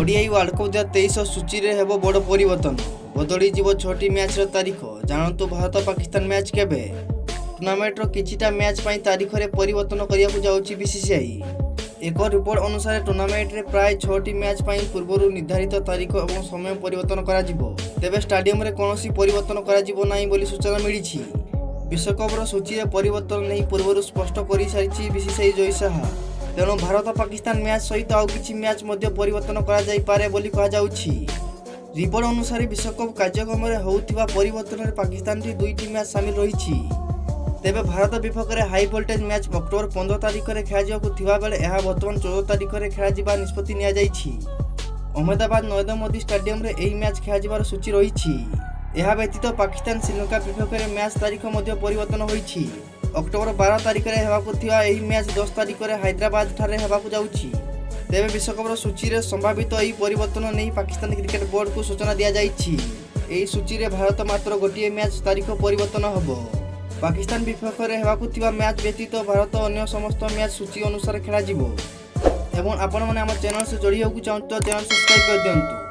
ODI world cup 2023 सूची रे हेबो बड़ परिवर्तन बदली जीव 6टी मैच रो तारीख जानतु भारत पाकिस्तान मैच केबे टूर्नामेंट रो किछिटा मैच पई तारीख रे परिवर्तन करिया को जाउची बीसीसीआई। एक रिपोर्ट अनुसार टूर्नामेंट रे प्राय 6टी मैच पई पूर्वरु निर्धारित तारीख एवं समय परिवर्तन करा जिवो तेबे स्टेडियम रे कोनोसी परिवर्तन करा जिवो नाही बोली सूचना मिलिछि। विश्वकप रो सूची रे परिवर्तन नहीं पूर्वरु स्पष्ट करि सारिछि बीसीसीआई जय साहा। तेणु भारत पाकिस्तान मैच सहित आउ किछि मैच मध्य परिवर्तन करा जाई पारे बोली कहा जाउछि। रिपोर्ट अनुसार विश्वकप कार्यक्रम रे होउथिबा परिवर्तन रे पाकिस्तान री 2टी मैच शामिल रहिछि। तेबे भारत विपक्ष रे हाई वोल्टेज मैच अक्टोबर 15 तारिख रे खेला जायकु थिबा बेले एहा वर्तमान 14 तारिख रे खेला जिबा निष्पत्ति निया जाइछि। अहमदाबाद नरेंद्र मोदी स्टेडियम रे एही मैच खेला जिबार सूची रहिछि। एहा व्यतीत पाकिस्तान श्रीलंका विपक्ष रे मैच तारीख मध्य परिवर्तन होइछि। अक्टोबर 12 तारिख रे हेबाकु थिबा एही मैच 10 तारिख रे हैदराबाद ठारे हेबाकु जाउछि। तेबे विश्वकप रो सूची रे संभावित एही परिवर्तन नै पाकिस्तान क्रिकेट बोर्ड को सूचना दिया जाइछि। एही सूची रे भारत मात्र गोटिए मैच तारीख परिवर्तन हबो। पाकिस्तान विपक्ष रे हेबाकु थिबा मैच व्यतीत भारत अन्य समस्त मैच सूची अनुसार खेला जिवो। एवं आपण माने हमर चैनल से जोड़ी होकु चाहत तो चैनल सब्सक्राइब कर दियंतु।